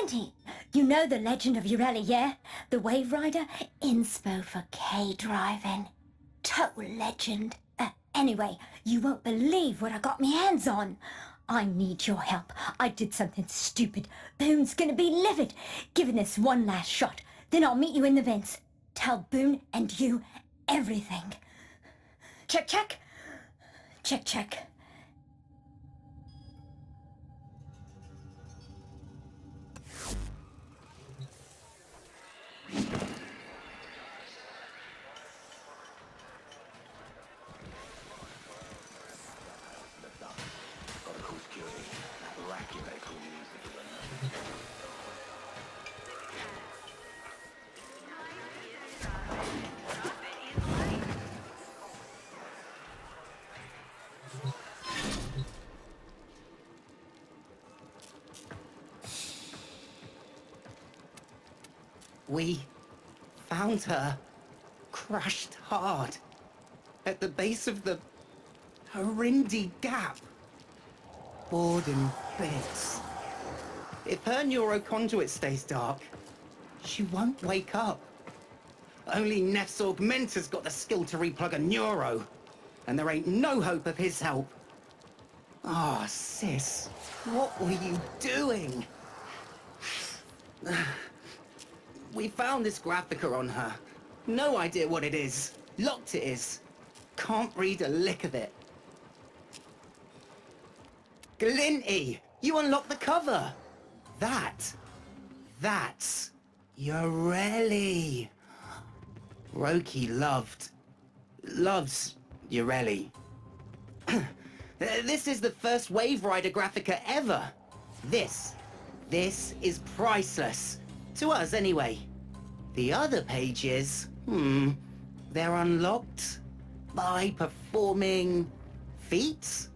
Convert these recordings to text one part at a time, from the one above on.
Auntie, you know the legend of Yareli, yeah? The Wave Rider? Inspo for K-driving. Total legend. Anyway, you won't believe what I got my hands on. I need your help. I did something stupid. Boone's gonna be livid. Give this one last shot. Then I'll meet you in the vents. Tell Boone and you everything. Check, check. Check, check. We found her, crushed hard, at the base of the Harindi Gap. Bored in bits. If her neuroconduit stays dark, she won't wake up. Only Nef's Augmentor's got the skill to replug a neuro, and there ain't no hope of his help. Ah, sis, what were you doing? We found this graphica on her. No idea what it is. Locked it is. Can't read a lick of it. Glinty! You unlocked the cover! That's Yareli. Roki loves Yareli. This is the first Wave Rider graphica ever. This is priceless. To us, anyway. The other pages, they're unlocked by performing feats?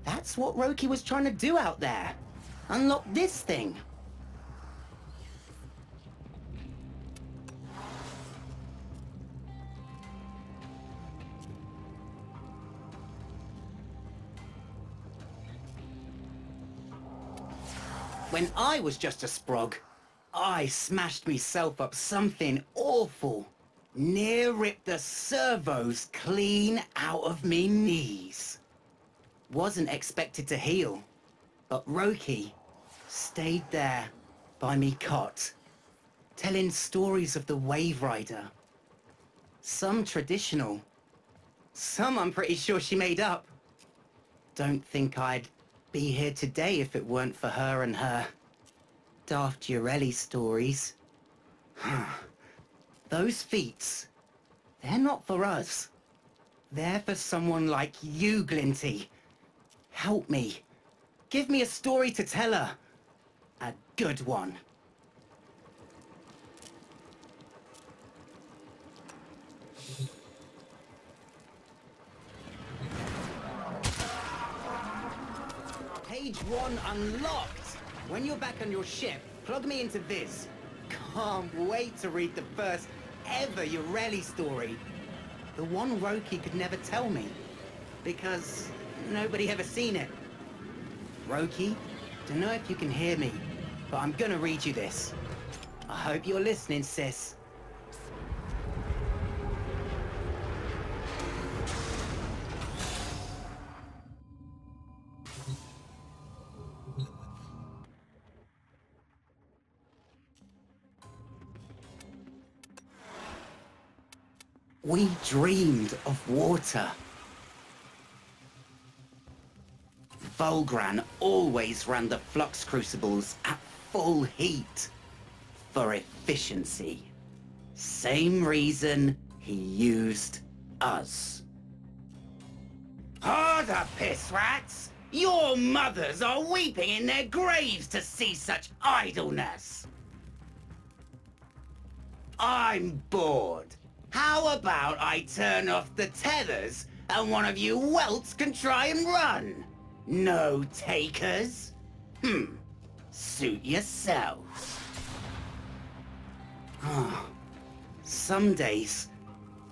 That's what Roki was trying to do out there. Unlock this thing. When I was just a sprog, I smashed myself up something awful. Near ripped the servos clean out of me knees. Wasn't expected to heal, but Roki stayed there by me cot, telling stories of the Wave Rider. Some traditional, some I'm pretty sure she made up. Don't think I'd be here today if it weren't for her and her daft Yareli stories. Those feats, they're not for us. They're for someone like you, Glinty. Help me. Give me a story to tell her. A good one. Page 1 unlocked! When you're back on your ship, plug me into this. Can't wait to read the first ever Yareli story. The one Roki could never tell me. Because nobody ever seen it. Roki, don't know if you can hear me, but I'm gonna read you this. I hope you're listening, sis. We dreamed of water. Volgran always ran the flux crucibles at full heat. For efficiency. Same reason he used us. Harder, piss rats! Your mothers are weeping in their graves to see such idleness. I'm bored. How about I turn off the tethers and one of you welts can try and run? No takers? Suit yourselves. Some days,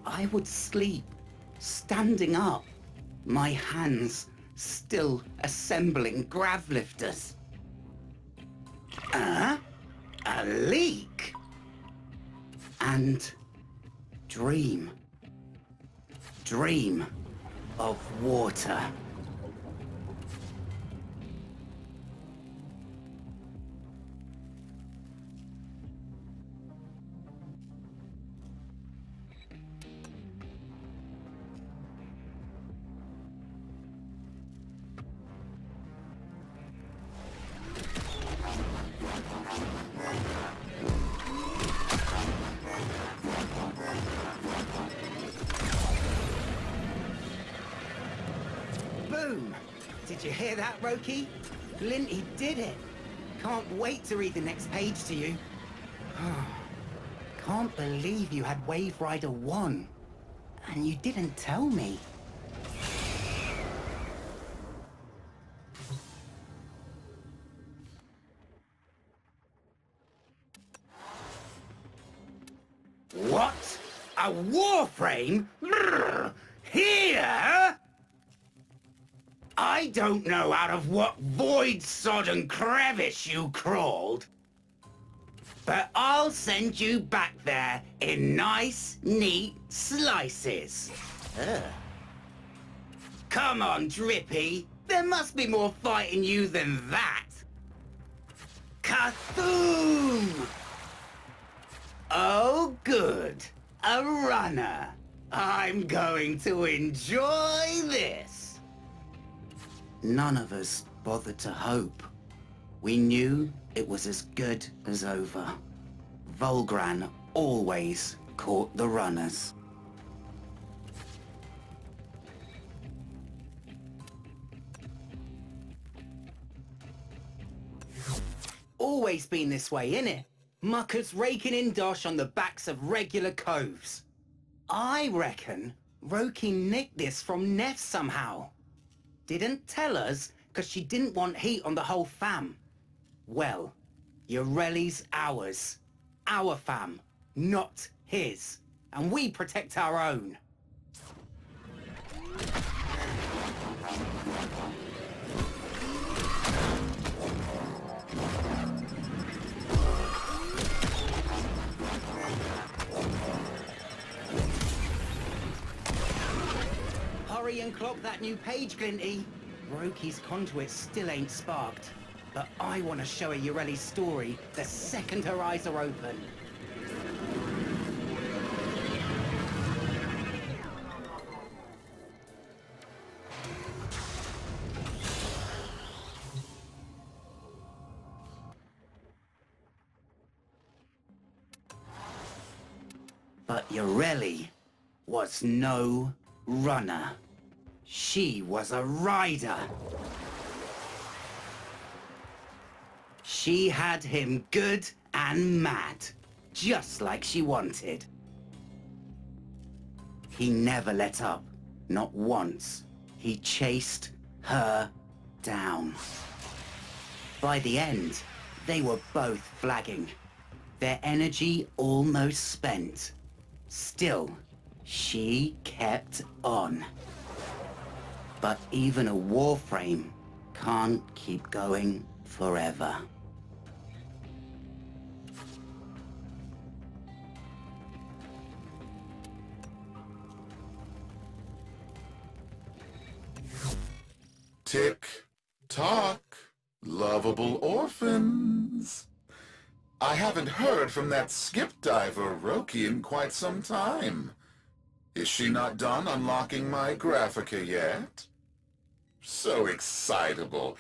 I would sleep, standing up, my hands still assembling grav lifters. a leak. And dream. Dream of water. Boom! Did you hear that, Roki? Glinty did it! Can't wait to read the next page to you. Can't believe you had Wave Rider 1. And you didn't tell me. What? A Warframe? Here? I don't know out of what void-sodden crevice you crawled, but I'll send you back there in nice, neat slices. Ugh. Come on, Drippy. There must be more fight in you than that. Kathoom! Oh, good. A runner. I'm going to enjoy this. None of us bothered to hope. We knew it was as good as over. Volgran always caught the runners. Always been this way, innit? Muckers raking in dosh on the backs of regular coves. I reckon Roki nicked this from Neff somehow. Didn't tell us because she didn't want heat on the whole fam. Well, Yareli's ours. Our fam, not his. And we protect our own. Hurry and clock that new page, Glinty. Roki's conduit still ain't sparked, but I want to show her Yareli's story the second her eyes are open. But Yareli was no runner. She was a rider. She had him good and mad, just like she wanted. He never let up, not once. He chased her down. By the end, they were both flagging, their energy almost spent. Still, she kept on. But even a Warframe can't keep going forever. Tick-tock, lovable orphans. I haven't heard from that skip diver Roki in quite some time. Is she not done unlocking my Graphica yet? So excitable.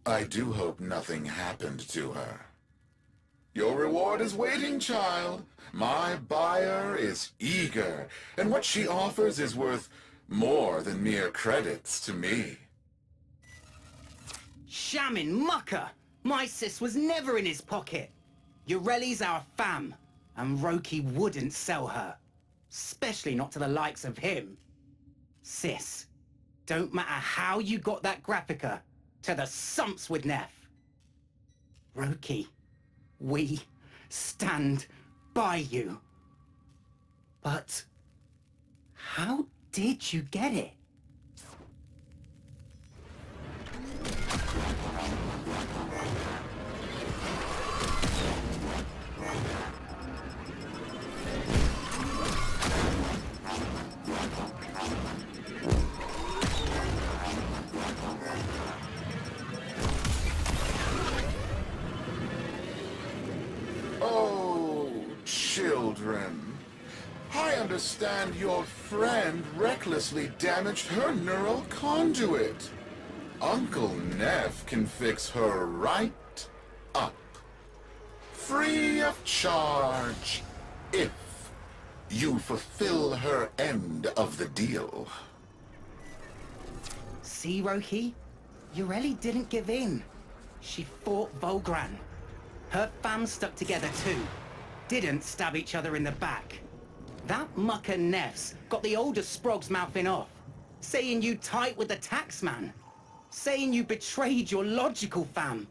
I do hope nothing happened to her. Your reward is waiting, child. My buyer is eager, and what she offers is worth more than mere credits to me. Shamming mucker! My sis was never in his pocket. Yareli's our fam, and Roki wouldn't sell her. Especially not to the likes of him. Sis, don't matter how you got that Graphica, to the sumps with Neff. Roki, we stand by you. But how did you get it? children. I understand your friend recklessly damaged her neural conduit. Uncle Neff can fix her right up. Free of charge, if you fulfill her end of the deal. See, Roki? Yareli didn't give in. She fought Volgran. Her fam stuck together too. Didn't stab each other in the back. That mucker Neff's got the older Sprog's mouthing off, saying you tight with the taxman, saying you betrayed your logical fam.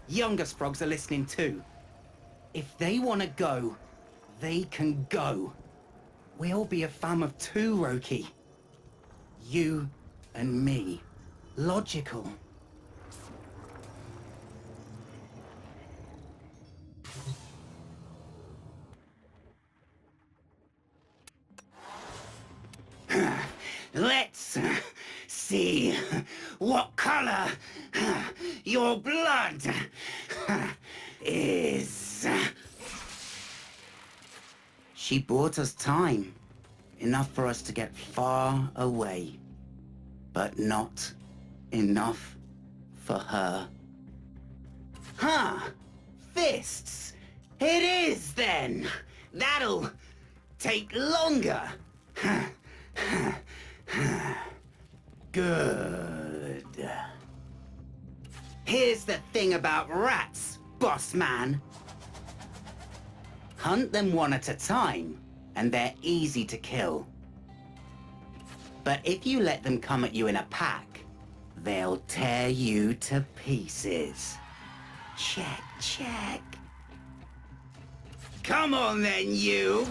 Younger Sprogs are listening too. If they want to go, they can go. We'll be a fam of two, Roki. You and me. Logical. Let's see what color your blood is. She bought us time, enough for us to get far away, but not enough for her. Huh, fists. It is then. That'll take longer. Good. Here's the thing about rats, boss man. Hunt them one at a time, and they're easy to kill. But if you let them come at you in a pack, they'll tear you to pieces. Check, check. Come on then, you!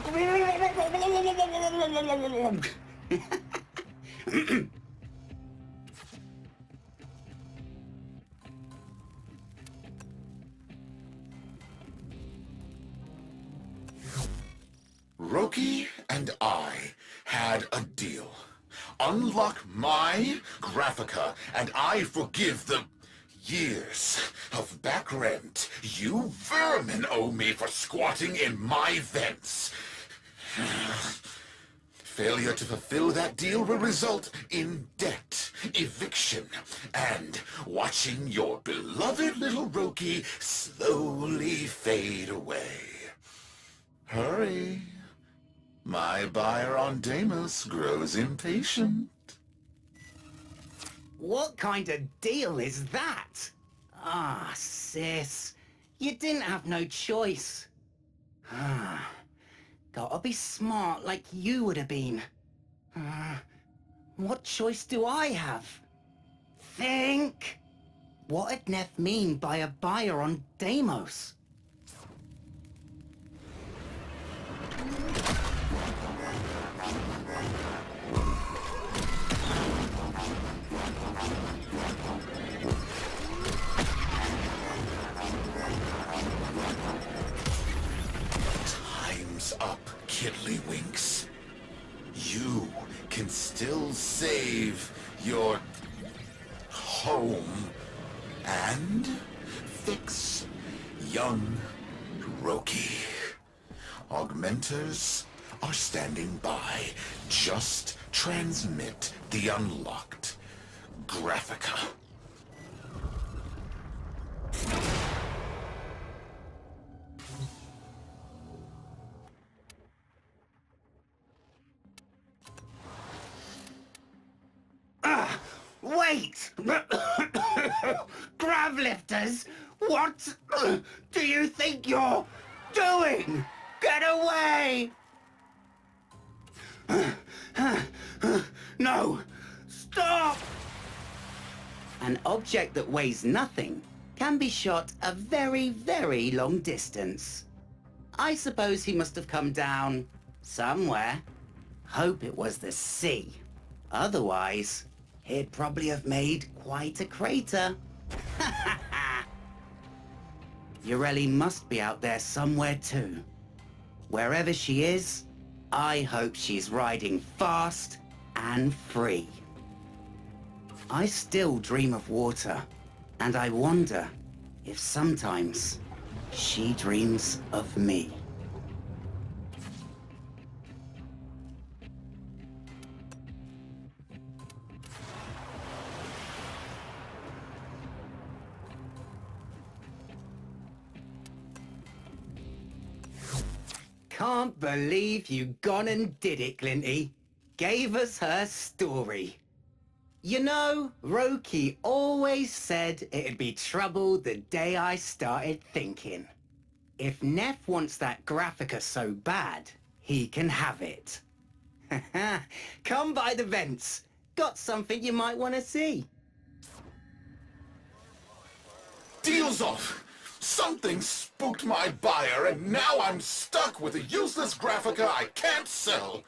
Roki and I had a deal. Unlock my Graphica, and I forgive the years of back rent you vermin owe me for squatting in my vents. Failure to fulfill that deal will result in debt, eviction, and watching your beloved little Roki slowly fade away. Hurry. My buyer on Deimos grows impatient. What kind of deal is that? Ah, sis. You didn't have no choice. Ah, gotta be smart like you would have been. What choice do I have? Think! What'd Neff mean by a buyer on Deimos? Time's up, Kiddlywinks. You can still save your home and fix young Roki. Augmenters are standing by. Just transmit the unlocked Graphica. Wait! Gravlifters? What do you think you're doing? Get away! No! Stop! An object that weighs nothing can be shot a very, very long distance. I suppose he must have come down somewhere. Hope it was the sea. Otherwise, he'd probably have made quite a crater. Yareli must be out there somewhere too. Wherever she is, I hope she's riding fast and free. I still dream of water, and I wonder if sometimes she dreams of me. Can't believe you gone and did it, Glinty. Gave us her story. You know, Roki always said it'd be trouble the day I started thinking. If Neff wants that Graphica so bad, he can have it. Come by the vents. Got something you might want to see. Deals off! Something spooked my buyer, and now I'm stuck with a useless Graphica I can't sell.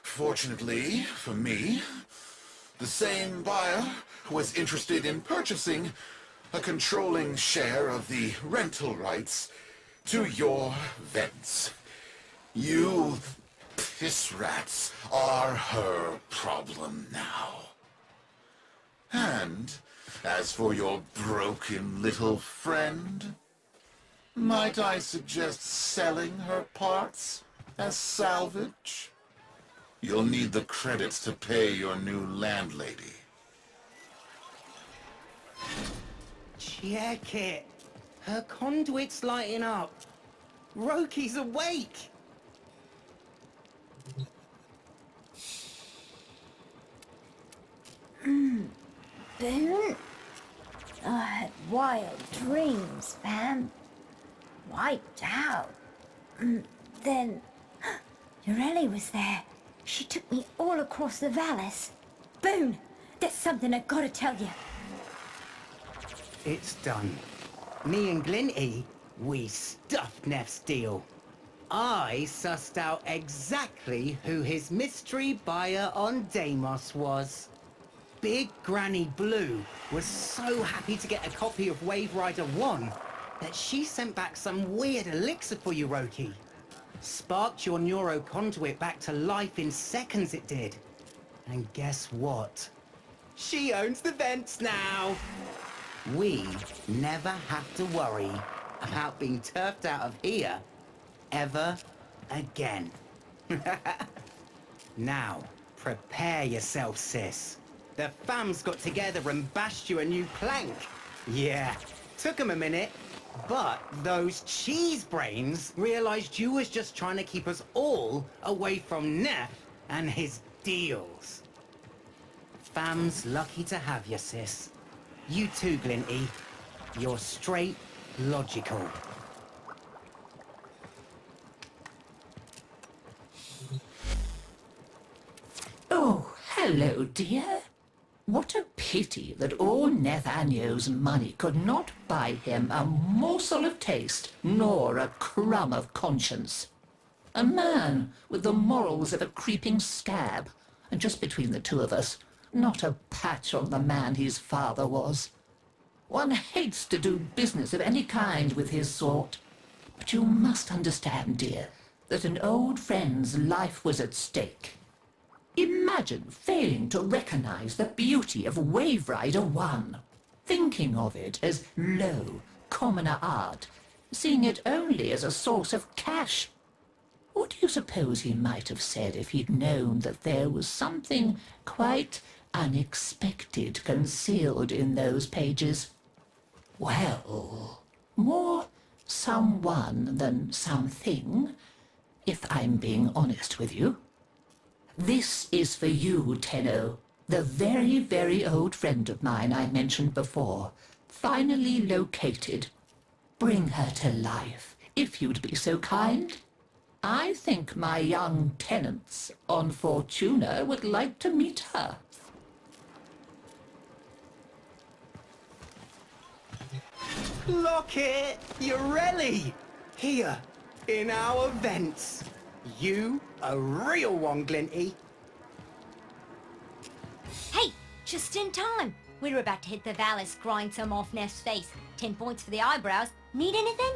Fortunately for me, the same buyer was interested in purchasing a controlling share of the rental rights to your vents. You piss rats are her problem now. And as for your broken little friend, might I suggest selling her parts as salvage? You'll need the credits to pay your new landlady. Check it. Her conduit's lighting up. Roki's awake. Boone? I had wild dreams, fam. Wiped out. Then Yareli was there. She took me all across the valleys. Boone, there's something I gotta tell you. It's done. Me and Glinty, we stuffed Neff's deal. I sussed out exactly who his mystery buyer on Deimos was. Big Granny Blue was so happy to get a copy of Wave Rider 1 that she sent back some weird elixir for you, Roki. Sparked your neuro conduit back to life in seconds, it did. And guess what? She owns the vents now. We never have to worry about being turfed out of here ever again. Now, prepare yourself, sis. The fam's got together and bashed you a new plank. Yeah, took 'em a minute, but those cheese brains realized you was just trying to keep us all away from Neff and his deals. Fam's lucky to have you, sis. You too, Glinty. You're straight logical. Oh, hello, dear. What a pity that all Nathaniel's money could not buy him a morsel of taste, nor a crumb of conscience. A man with the morals of a creeping scab, and just between the two of us, not a patch on the man his father was. One hates to do business of any kind with his sort. But you must understand, dear, that an old friend's life was at stake. Imagine failing to recognize the beauty of Wave Rider 1, thinking of it as low, commoner art, seeing it only as a source of cash. What do you suppose he might have said if he'd known that there was something quite unexpected concealed in those pages? Well, more someone than something, if I'm being honest with you. This is for you, Tenno, the very, very old friend of mine I mentioned before, finally located. Bring her to life, if you'd be so kind. I think my young tenants on Fortuna would like to meet her. Look it! Yareli! Here, in our vents. You, a real one, Glinty. Hey, just in time. We were about to hit the valleys, grind some off Neff's face. 10 points for the eyebrows. Need anything?